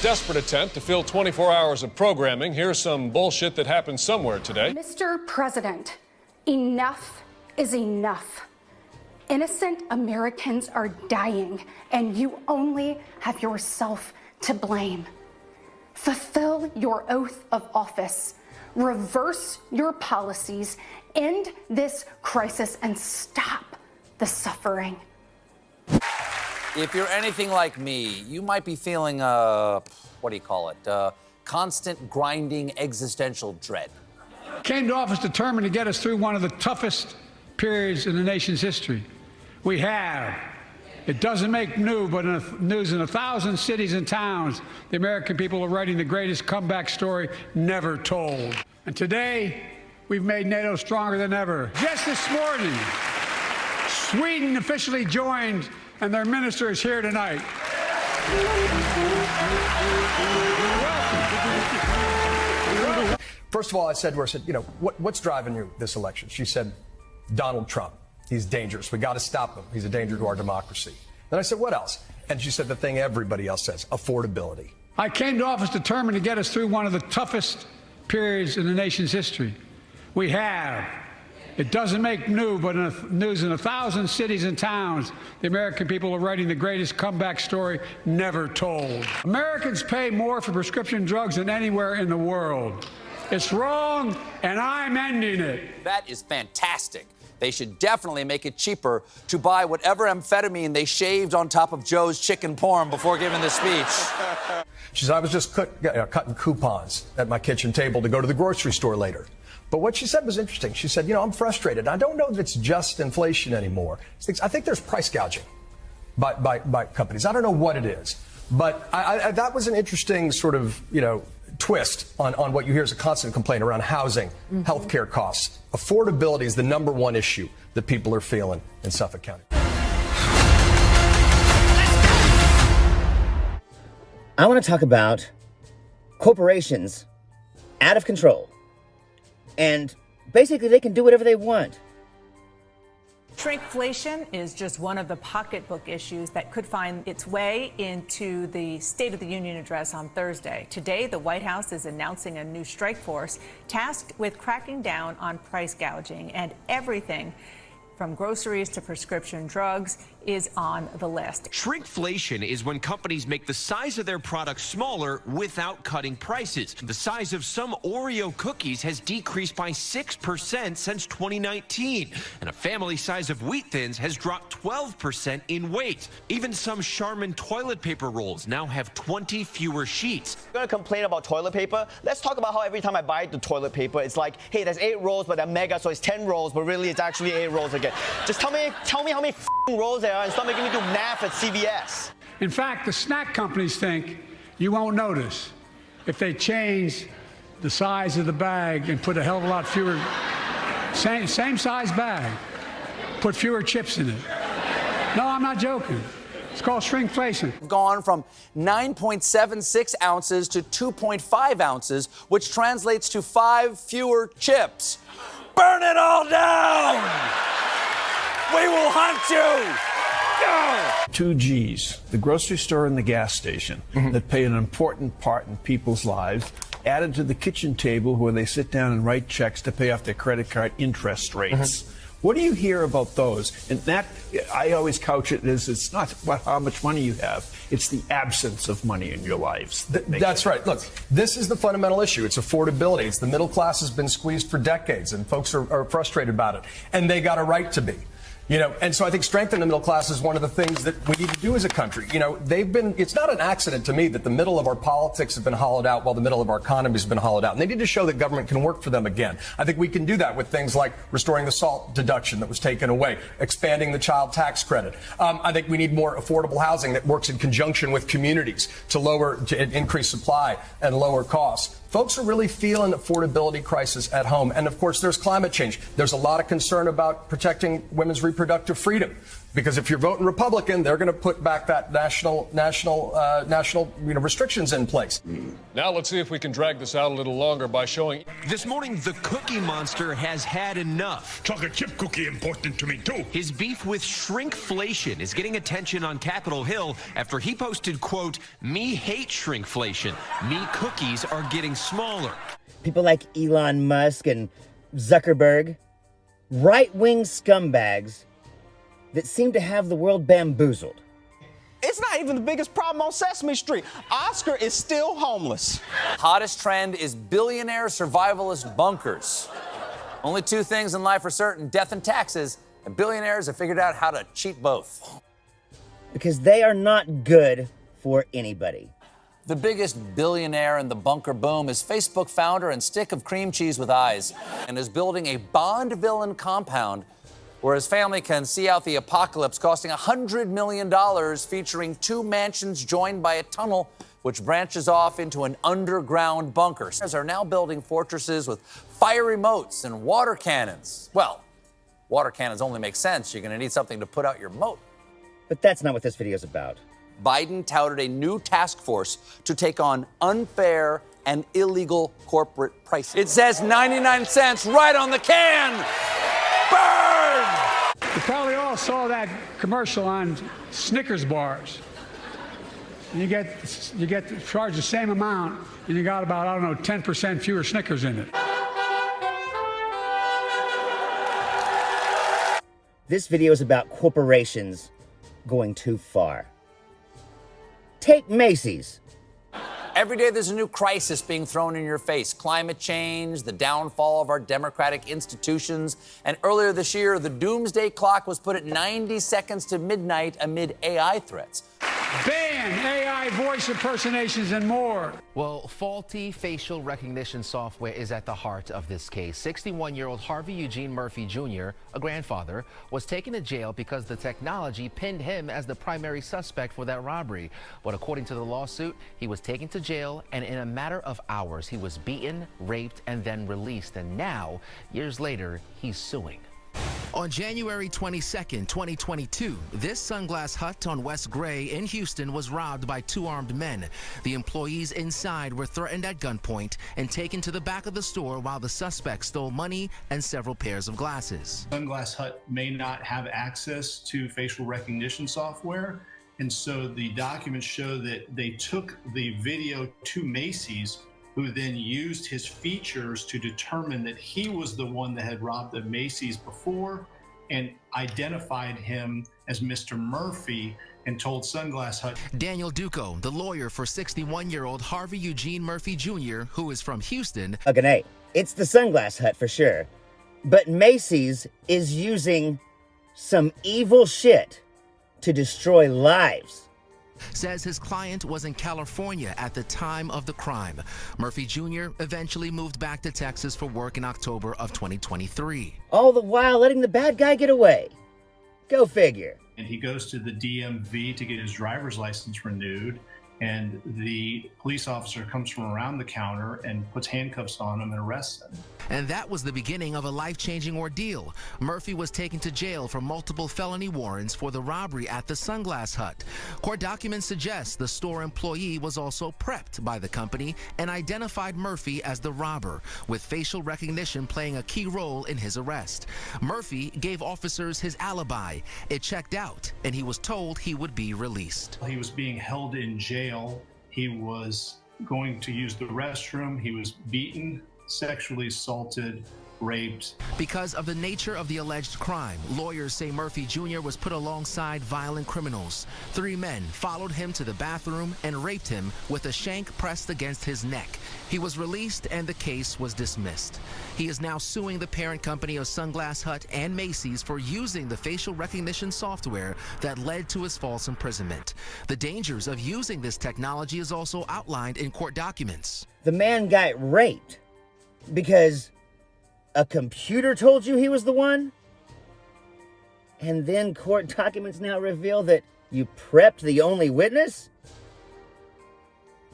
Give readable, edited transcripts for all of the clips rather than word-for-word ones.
desperate attempt to fill 24 hours of programming, here's some bullshit that happened somewhere today. Mr. President, enough is enough. Innocent Americans are dying, and you only have yourself to blame. Fulfill your oath of office. Reverse your policies. End this crisis and stop the suffering. If you're anything like me, you might be feeling, what do you call it? Constant grinding existential dread. Came to office determined to get us through one of the toughest periods in the nation's history. We have. It doesn't make news in 1,000 cities and towns. The American people are writing the greatest comeback story never told. And today, we've made NATO stronger than ever. Just this morning, Sweden officially joined, and their minister is here tonight. First of all, I said to her, you know, what's driving you this election? She said, Donald Trump. He's dangerous. We got to stop him. He's a danger to our democracy. Then I said, what else? And she said the thing everybody else says, affordability. I came to office determined to get us through one of the toughest periods in the nation's history. We have. It doesn't make news in 1,000 cities and towns. The American people are writing the greatest comeback story never told. Americans pay more for prescription drugs than anywhere in the world. It's wrong, and I'm ending it. That is fantastic. They should definitely make it cheaper to buy whatever amphetamine they shaved on top of Joe's chicken parm before giving the speech. She said, I was just cutting coupons at my kitchen table to go to the grocery store later. But what she said was interesting. She said, you know, I'm frustrated. I don't know that it's just inflation anymore. I think there's price gouging by companies. I don't know what it is. But that was an interesting sort of, you know, twist on what you hear as a constant complaint around housing, healthcare costs. Affordability is the number one issue that people are feeling in Suffolk County. I want to talk about corporations out of control. And basically they can do whatever they want. Shrinkflation is just one of the pocketbook issues that could find its way into the State of the Union address on Thursday. Today, the White House is announcing a new strike force tasked with cracking down on price gouging, and everything from groceries to prescription drugs is on the list. Shrinkflation is when companies make the size of their products smaller without cutting prices. The size of some Oreo cookies has decreased by 6% since 2019, and a family size of Wheat Thins has dropped 12% in weight. Even some Charmin toilet paper rolls now have 20 fewer sheets. You're gonna complain about toilet paper? Let's talk about how every time I buy the toilet paper, it's like, hey, there's 8 rolls, but they're mega, so it's 10 rolls, but really it's actually 8 rolls again. Just tell me how many rolls there are and stop making me do math at CVS. In fact, the snack companies think you won't notice if they change the size of the bag and put a hell of a lot fewer, same size bag, put fewer chips in it. No, I'm not joking. It's called shrinkflation. Gone from 9.76 ounces to 2.5 ounces, which translates to 5 fewer chips. Burn it all down! We will hunt you! Go! 2 G's, the grocery store and the gas station, that play an important part in people's lives, added to the kitchen table where they sit down and write checks to pay off their credit card interest rates. What do you hear about those? And that, I always couch it as it's not how much money you have, it's the absence of money in your lives. That's right. Look, this is the fundamental issue. It's affordability. It's the middle class has been squeezed for decades, and folks are frustrated about it. And they got a right to be. You know, and so I think strengthening the middle class is one of the things that we need to do as a country. You know, it's not an accident to me that the middle of our politics has been hollowed out while the middle of our economy has been hollowed out. And they need to show that government can work for them again. I think we can do that with things like restoring the SALT deduction that was taken away, expanding the child tax credit. I think we need more affordable housing that works in conjunction with communities to increase supply and lower costs. Folks are really feeling affordability crisis at home. And of course, there's climate change. There's a lot of concern about protecting women's reproductive freedom. Because if you're voting Republican, they're going to put back that national restrictions in place. Now let's see if we can drag this out a little longer by showing. This morning, the Cookie Monster has had enough. Chocolate chip cookie important to me, too. His beef with shrinkflation is getting attention on Capitol Hill after he posted, quote, "Me hate shrinkflation. Me cookies are getting smaller." People like Elon Musk and Zuckerberg, right-wing scumbags that seem to have the world bamboozled. It's not even the biggest problem on Sesame Street. Oscar is still homeless. Hottest trend is billionaire survivalist bunkers. Only two things in life are certain: death and taxes. And billionaires have figured out how to cheat both. Because they are not good for anybody. The biggest billionaire in the bunker boom is Facebook founder and stick of cream cheese with eyes, and is building a Bond villain compound where his family can see out the apocalypse, costing $100 million, featuring 2 mansions joined by a tunnel which branches off into an underground bunker. They are now building fortresses with fiery moats and water cannons. Well, water cannons only make sense. You're going to need something to put out your moat. But that's not what this video is about. Biden touted a new task force to take on unfair and illegal corporate pricing. It says 99 cents right on the can. Burn! You probably all saw that commercial on Snickers bars. You get charged the same amount, and you got about, I don't know, 10% fewer Snickers in it. This video is about corporations going too far. Take Macy's. Every day there's a new crisis being thrown in your face. Climate change, the downfall of our democratic institutions. And earlier this year, the doomsday clock was put at 90 seconds to midnight amid AI threats. Ban AI voice impersonations and more. Well, faulty facial recognition software is at the heart of this case. 61-year-old Harvey Eugene Murphy Jr., a grandfather, was taken to jail because the technology pinned him as the primary suspect for that robbery. But according to the lawsuit, he was taken to jail, and in a matter of hours, he was beaten, raped, and then released. And now, years later, he's suing. On January 22nd, 2022, this sunglass hut on West Gray in Houston was robbed by 2 armed men. The employees inside were threatened at gunpoint and taken to the back of the store while the suspects stole money and several pairs of glasses. Sunglass Hut may not have access to facial recognition software, and so the documents show that they took the video to Macy's, who then used his features to determine that he was the one that had robbed the Macy's before and identified him as Mr. Murphy and told Sunglass Hut. Daniel Duco, the lawyer for 61-year-old Harvey Eugene Murphy Jr., who is from Houston. Okay, it's the Sunglass Hut for sure. But Macy's is using some evil shit to destroy lives. Says his client was in California at the time of the crime. Murphy Jr. eventually moved back to Texas for work in October of 2023. All the while letting the bad guy get away. Go figure. And he goes to the DMV to get his driver's license renewed, and the police officer comes from around the counter and puts handcuffs on him and arrests him. And that was the beginning of a life-changing ordeal. Murphy was taken to jail for multiple felony warrants for the robbery at the Sunglass Hut. Court documents suggest the store employee was also prepped by the company and identified Murphy as the robber, with facial recognition playing a key role in his arrest. Murphy gave officers his alibi. It checked out, and he was told he would be released. He was being held in jail. He was going to use the restroom. He was beaten, sexually assaulted, raped. Because of the nature of the alleged crime, lawyers say Murphy Jr. was put alongside violent criminals. 3 men followed him to the bathroom and raped him with a shank pressed against his neck. He was released and the case was dismissed. He is now suing the parent company of Sunglass Hut and Macy's for using the facial recognition software that led to his false imprisonment. The dangers of using this technology is also outlined in court documents. The man got raped because a computer told you he was the one? And then court documents now reveal that you prepped the only witness?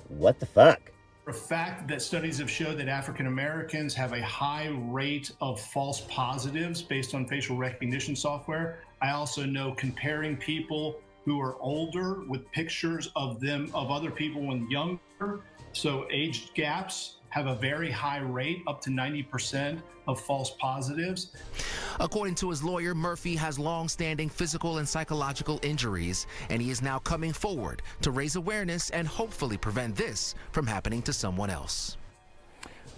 What the fuck? A fact that studies have showed that African Americans have a high rate of false positives based on facial recognition software. I also know comparing people who are older with pictures of them, of other people when younger. So age gaps have a very high rate, up to 90% of false positives. According to his lawyer, Murphy has long-standing physical and psychological injuries, and he is now coming forward to raise awareness and hopefully prevent this from happening to someone else.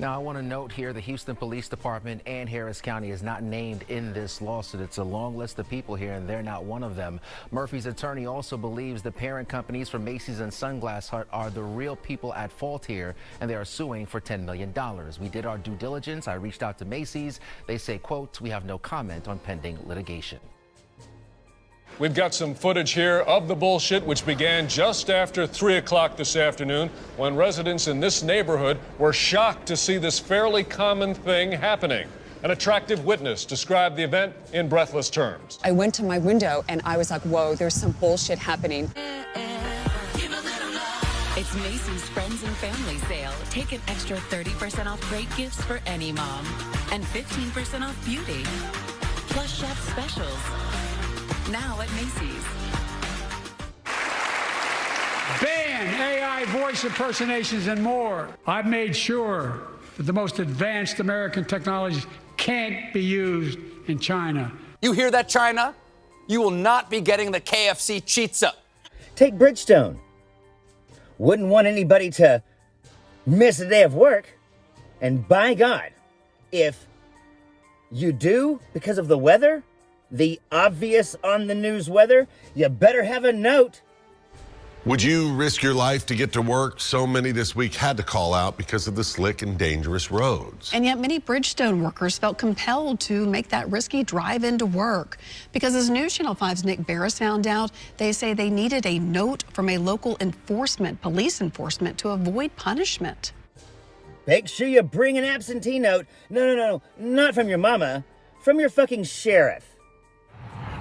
Now, I want to note here the Houston Police Department and Harris County is not named in this lawsuit. It's a long list of people here, and they're not one of them. Murphy's attorney also believes the parent companies for Macy's and Sunglass Hut are the real people at fault here, and they are suing for $10 million. We did our due diligence. I reached out to Macy's. They say, quote, "We have no comment on pending litigation." We've got some footage here of the bullshit, which began just after 3 o'clock this afternoon, when residents in this neighborhood were shocked to see this fairly common thing happening. An attractive witness described the event in breathless terms. I went to my window and I was like, whoa, there's some bullshit happening. It's Macy's Friends and Family Sale. Take an extra 30% off great gifts for any mom and 15% off beauty. Plus chef specials. Now at Macy's. Ban AI voice impersonations and more. I've made sure that the most advanced American technologies can't be used in China. You hear that, China? You will not be getting the KFC pizza. Take Bridgestone. Wouldn't want anybody to miss a day of work. And by God, if you do because of the weather, the obvious on the news weather, you better have a note. Would you risk your life to get to work? So many this week had to call out because of the slick and dangerous roads. And yet many Bridgestone workers felt compelled to make that risky drive into work. Because as News Channel 5's Nick Barris found out, they say they needed a note from a local police enforcement to avoid punishment. Make sure you bring an absentee note. No, not from your mama, from your fucking sheriff.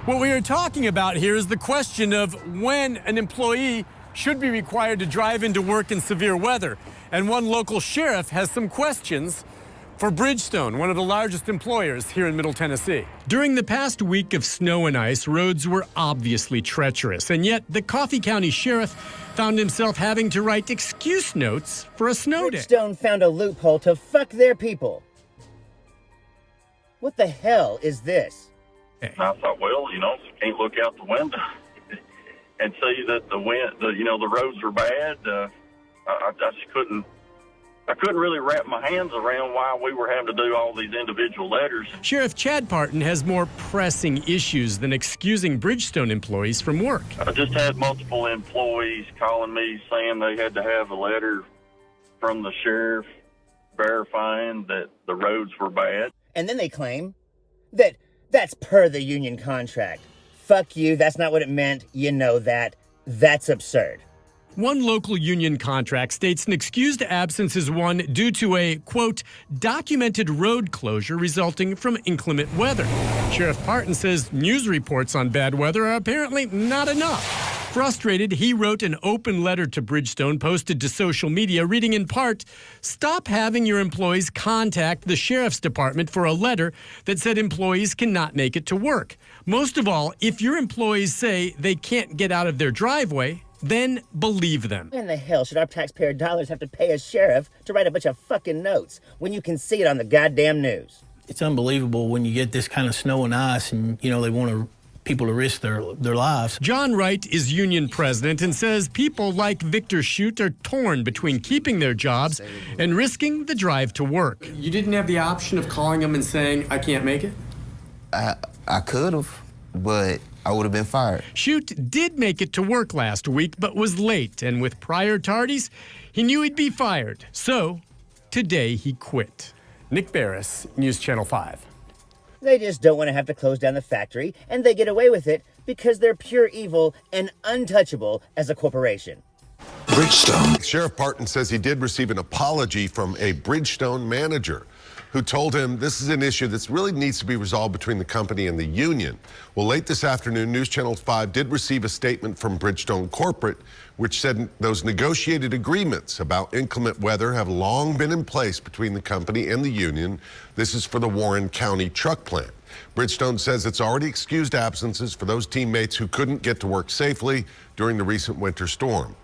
What we are talking about here is the question of when an employee should be required to drive into work in severe weather. And one local sheriff has some questions for Bridgestone, one of the largest employers here in Middle Tennessee. During the past week of snow and ice, roads were obviously treacherous, and yet the Coffee County Sheriff found himself having to write excuse notes for a snow day. Bridgestone found a loophole to fuck their people. What the hell is this? I thought, well, can't look out the window and see that the roads are bad. I just couldn't really wrap my hands around why we were having to do all these individual letters. Sheriff Chad Parton has more pressing issues than excusing Bridgestone employees from work. I just had multiple employees calling me saying they had to have a letter from the sheriff verifying that the roads were bad. And then they claim that that's per the union contract. Fuck you, that's not what it meant. You know that. That's absurd. One local union contract states an excused absence is one due to a, quote, documented road closure resulting from inclement weather. Sheriff Parton says news reports on bad weather are apparently not enough. Frustrated, he wrote an open letter to Bridgestone posted to social media reading in part, "Stop having your employees contact the sheriff's department for a letter that said employees cannot make it to work. Most of all, if your employees say they can't get out of their driveway, then believe them." When the hell should our taxpayer dollars have to pay a sheriff to write a bunch of fucking notes when you can see it on the goddamn news? It's unbelievable when you get this kind of snow and ice and, they want people to risk their lives. John Wright is union president and says people like Victor Shute are torn between keeping their jobs and risking the drive to work. You didn't have the option of calling them and saying, I can't make it? I could have, but I would have been fired. Shute did make it to work last week, but was late, and with prior tardies, he knew he'd be fired. So, today he quit. Nick Barris, News Channel 5. They just don't want to have to close down the factory, and they get away with it because they're pure evil and untouchable as a corporation. Bridgestone. Sheriff Parton says he did receive an apology from a Bridgestone manager who told him this is an issue that really needs to be resolved between the company and the union. Well, late this afternoon, News Channel 5 did receive a statement from Bridgestone Corporate, which said those negotiated agreements about inclement weather have long been in place between the company and the union. This is for the Warren County truck plant. Bridgestone says it's already excused absences for those teammates who couldn't get to work safely during the recent winter storm.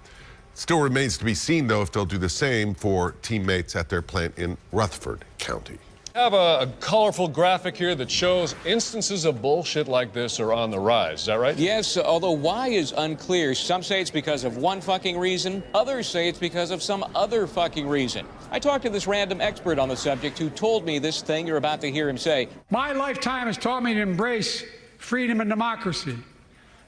Still remains to be seen, though, if they'll do the same for teammates at their plant in Rutherford County. I have a colorful graphic here that shows instances of bullshit like this are on the rise. Is that right? Yes, although why is unclear. Some say it's because of one fucking reason. Others say it's because of some other fucking reason. I talked to this random expert on the subject who told me this thing you're about to hear him say. My lifetime has taught me to embrace freedom and democracy,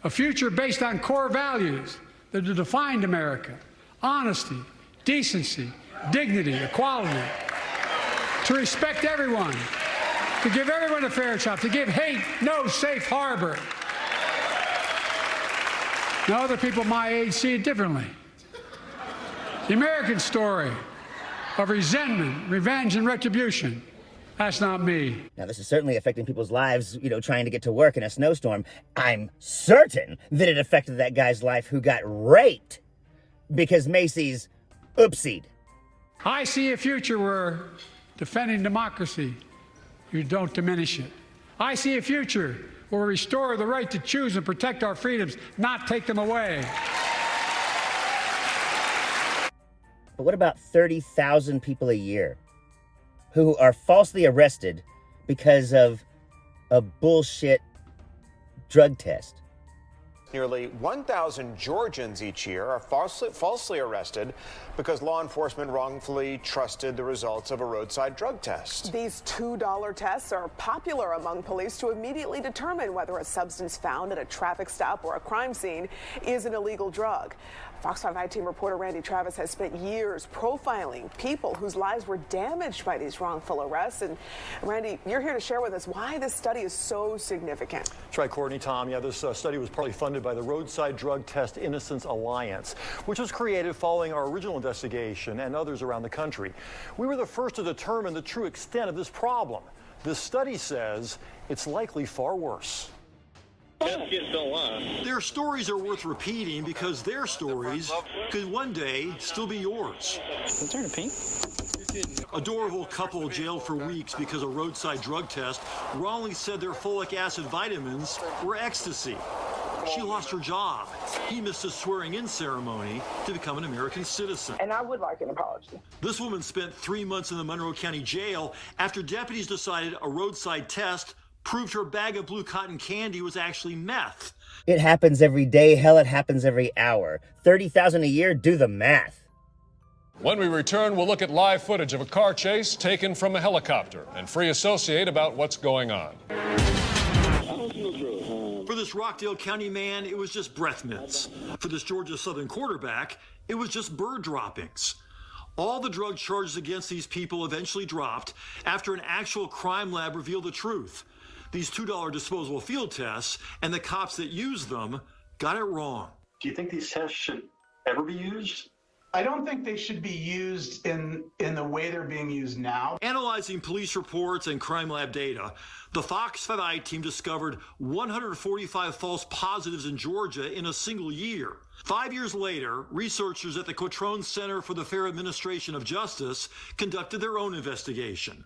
a future based on core values that have defined America: honesty, decency, dignity, equality. To respect everyone, to give everyone a fair shot, to give hate no safe harbor. Now, other people my age see it differently. The American story of resentment, revenge, and retribution. That's not me. Now, this is certainly affecting people's lives, trying to get to work in a snowstorm. I'm certain that it affected that guy's life who got raped because Macy's oopsied. I see a future where defending democracy, you don't diminish it. I see a future where we restore the right to choose and protect our freedoms, not take them away. But what about 30,000 people a year who are falsely arrested because of a bullshit drug test? Nearly 1,000 Georgians each year are falsely arrested because law enforcement wrongfully trusted the results of a roadside drug test. These $2 tests are popular among police to immediately determine whether a substance found at a traffic stop or a crime scene is an illegal drug. Fox 5 I-Team reporter Randy Travis has spent years profiling people whose lives were damaged by these wrongful arrests. And Randy, you're here to share with us why this study is so significant. That's right, Courtney, Tom. Yeah, this study was partly funded by the Roadside Drug Test Innocence Alliance, which was created following our original investigation and others around the country. We were the first to determine the true extent of this problem. This study says it's likely far worse. Their stories are worth repeating because their stories could one day still be yours. Is there a pink? A Adorable couple jailed for weeks because a roadside drug test wrongly said their folic acid vitamins were ecstasy. She lost her job. He missed a swearing-in ceremony to become an American citizen. And I would like an apology. This woman spent 3 months in the Monroe County Jail after deputies decided a roadside test proved her bag of blue cotton candy was actually meth. It happens every day. Hell, it happens every hour. 30,000 a year? Do the math. When we return, we'll look at live footage of a car chase taken from a helicopter and free associate about what's going on. For this Rockdale County man, it was just breath mints. For this Georgia Southern quarterback, it was just bird droppings. All the drug charges against these people eventually dropped after an actual crime lab revealed the truth. These $2 disposable field tests and the cops that used them got it wrong. Do you think these tests should ever be used? I don't think they should be used in the way they're being used now. Analyzing police reports and crime lab data, the Fox 5 I-Team discovered 145 false positives in Georgia in a single year. 5 years later, researchers at the Quattrone Center for the Fair Administration of Justice conducted their own investigation.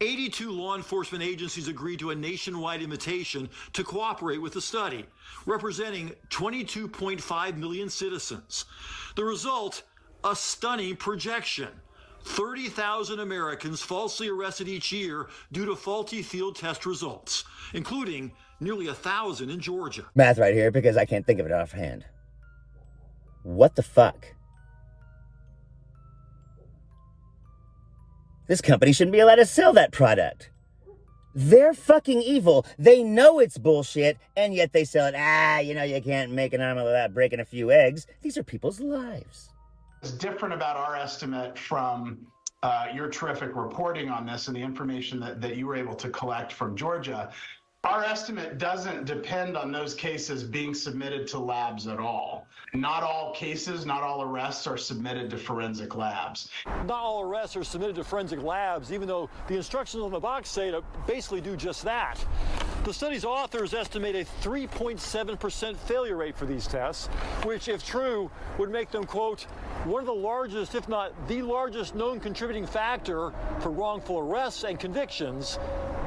82 law enforcement agencies agreed to a nationwide invitation to cooperate with the study, representing 22.5 million citizens. The result, a stunning projection. 30,000 Americans falsely arrested each year due to faulty field test results, including nearly 1,000 in Georgia. Math right here because I can't think of it offhand. What the fuck? This company shouldn't be allowed to sell that product. They're fucking evil. They know it's bullshit, and yet they sell it. You can't make an omelet without breaking a few eggs. These are people's lives. What's different about our estimate from your terrific reporting on this and the information that you were able to collect from Georgia, our estimate doesn't depend on those cases being submitted to labs at all. Not all cases, not all arrests are submitted to forensic labs. Not all arrests are submitted to forensic labs, even though the instructions on the box say to basically do just that. The study's authors estimate a 3.7% failure rate for these tests, which, if true, would make them, quote, one of the largest, if not the largest known contributing factor for wrongful arrests and convictions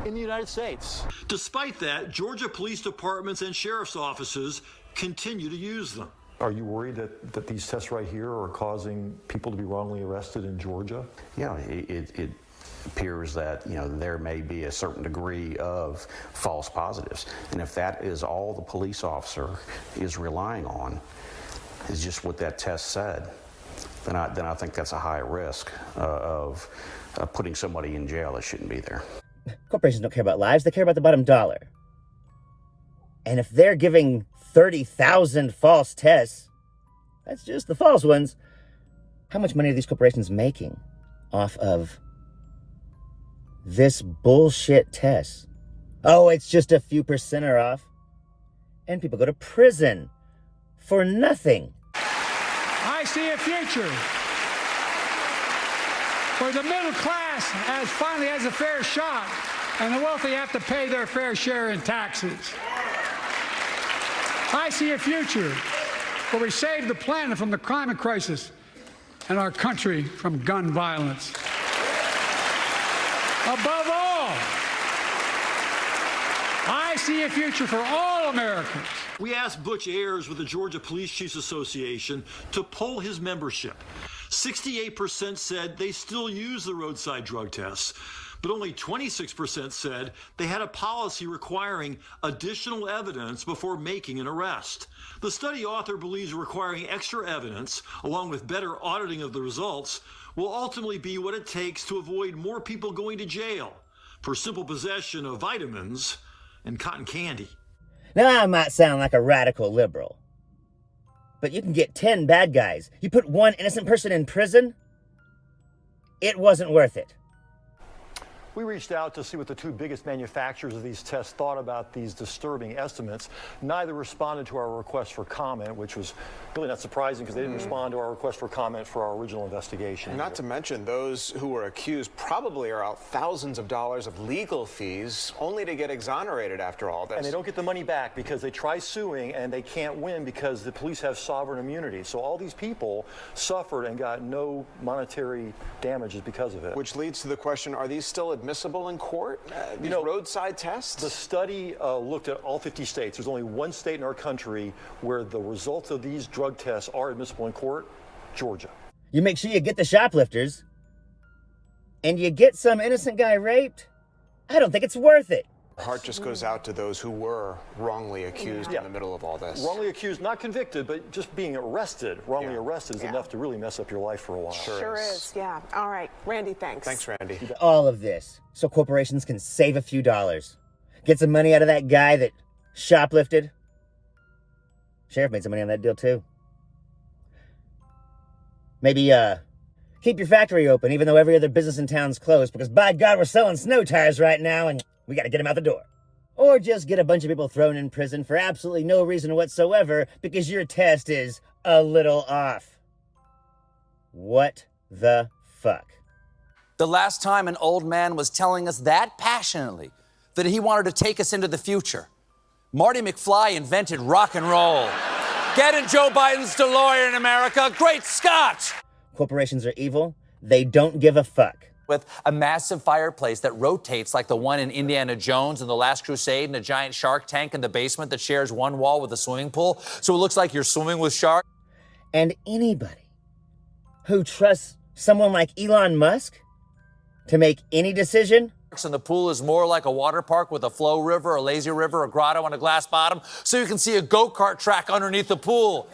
in the United States. Despite that, Georgia police departments and sheriff's offices continue to use them. Are you worried that these tests right here are causing people to be wrongly arrested in Georgia? Yeah, it appears that, you know, there may be a certain degree of false positives. And if that is all the police officer is relying on, is just what that test said, then I think that's a high risk of putting somebody in jail that shouldn't be there. Corporations don't care about lives, they care about the bottom dollar. And if they're giving 30,000 false tests, that's just the false ones, how much money are these corporations making off of this bullshit test? Oh, it's just a few % off. And people go to prison for nothing. I see a future where the middle class finally has a fair shot, and the wealthy have to pay their fair share in taxes. I see a future where we save the planet from the climate crisis and our country from gun violence. Above all, I see a future for all Americans. We asked Butch Ayers with the Georgia Police Chiefs Association to poll his membership. 68% said they still use the roadside drug tests, but only 26% said they had a policy requiring additional evidence before making an arrest. The study author believes requiring extra evidence, along with better auditing of the results, will ultimately be what it takes to avoid more people going to jail for simple possession of vitamins and cotton candy. Now, I might sound like a radical liberal, but you can get 10 bad guys. You put one innocent person in prison, it wasn't worth it. We reached out to see what the two biggest manufacturers of these tests thought about these disturbing estimates. Neither responded to our request for comment, which was really not surprising because they didn't respond to our request for comment for our original investigation. Not to mention, those who were accused probably are out thousands of dollars of legal fees only to get exonerated after all this. And they don't get the money back because they try suing and they can't win because the police have sovereign immunity. So all these people suffered and got no monetary damages because of it. Which leads to the question, are these still admissible in court? These roadside tests? The study looked at all 50 states. There's only one state in our country where the results of these drug tests are admissible in court, Georgia. You make sure you get the shoplifters, and you get some innocent guy raped, I don't think it's worth it. Our heart just goes out to those who were wrongly accused in the middle of all this. Wrongly accused, not convicted, but just being arrested, wrongly arrested is enough to really mess up your life for a while. Sure is, yeah. All right, Randy, thanks. Thanks, Randy. All of this so corporations can save a few dollars. Get some money out of that guy that shoplifted. Sheriff made some money on that deal, too. Maybe, keep your factory open, even though every other business in town's closed, because by God, we're selling snow tires right now, and we gotta get them out the door. Or just get a bunch of people thrown in prison for absolutely no reason whatsoever because your test is a little off. What the fuck? The last time an old man was telling us that passionately that he wanted to take us into the future, Marty McFly invented rock and roll. Get in Joe Biden's DeLorean, America. Great Scott! Corporations are evil. They don't give a fuck. With a massive fireplace that rotates like the one in Indiana Jones and The Last Crusade, and a giant shark tank in the basement that shares one wall with a swimming pool, so it looks like you're swimming with sharks. And anybody who trusts someone like Elon Musk to make any decision, and the pool is more like a water park with a flow river, a lazy river, a grotto, and a glass bottom, so you can see a go-kart track underneath the pool.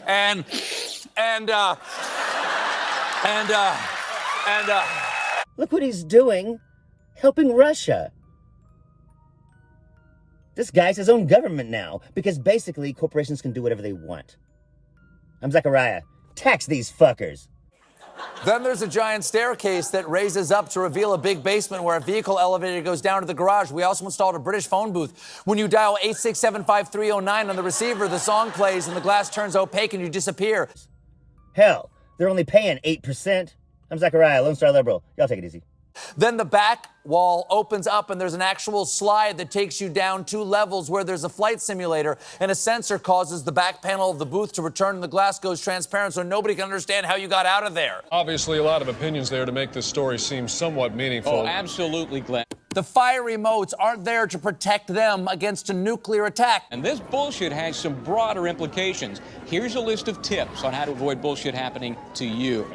Look what he's doing, helping Russia. This guy's his own government now, because basically corporations can do whatever they want. I'm Zechariah. Tax these fuckers. Then there's a giant staircase that raises up to reveal a big basement where a vehicle elevator goes down to the garage. We also installed a British phone booth. When you dial 8675309 on the receiver, the song plays and the glass turns opaque and you disappear. Hell, they're only paying 8%. I'm Zechariah, Lone Star Liberal. Y'all take it easy. Then the back wall opens up and there's an actual slide that takes you down 2 levels where there's a flight simulator, and a sensor causes the back panel of the booth to return and the glass goes transparent so nobody can understand how you got out of there. Obviously, a lot of opinions there to make this story seem somewhat meaningful. Oh, absolutely, Glenn. The fiery moats aren't there to protect them against a nuclear attack. And this bullshit has some broader implications. Here's a list of tips on how to avoid bullshit happening to you.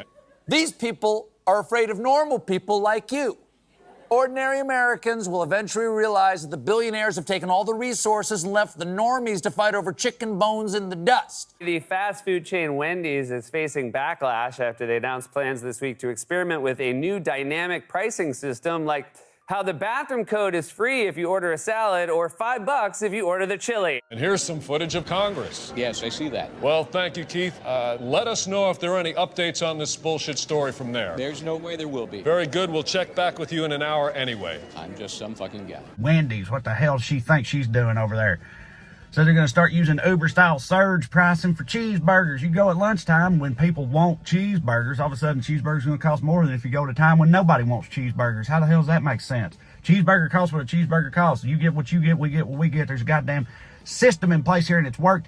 These people are afraid of normal people like you. Ordinary Americans will eventually realize that the billionaires have taken all the resources and left the normies to fight over chicken bones in the dust. The fast food chain Wendy's is facing backlash after they announced plans this week to experiment with a new dynamic pricing system, like how the bathroom code is free if you order a salad or $5 if you order the chili. And here's some footage of Congress. Yes, I see that. Well, thank you, Keith. Let us know if there are any updates on this bullshit story from there. There's no way there will be. Very good. We'll check back with you in an hour anyway. I'm just some fucking guy. Wendy's, what the hell does she think she's doing over there? So they're going to start using Uber-style surge pricing for cheeseburgers. You go at lunchtime when people want cheeseburgers. All of a sudden, cheeseburgers going to cost more than if you go at a time when nobody wants cheeseburgers. How the hell does that make sense? Cheeseburger costs what a cheeseburger costs. You get what you get, we get what we get. There's a goddamn system in place here, and it's worked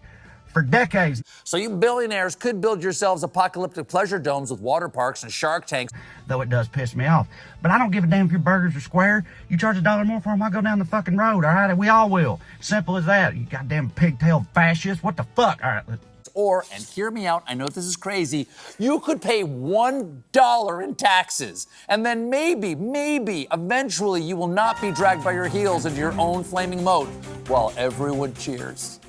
for decades. So you billionaires could build yourselves apocalyptic pleasure domes with water parks and shark tanks. Though it does piss me off. But I don't give a damn if your burgers are square. You charge $1 more for them, I'll go down the fucking road, all right? We all will. Simple as that. You goddamn pigtail fascist. What the fuck? All right. Or, and hear me out, I know this is crazy, you could pay $1 in taxes. And then maybe, eventually you will not be dragged by your heels into your own flaming moat while everyone cheers.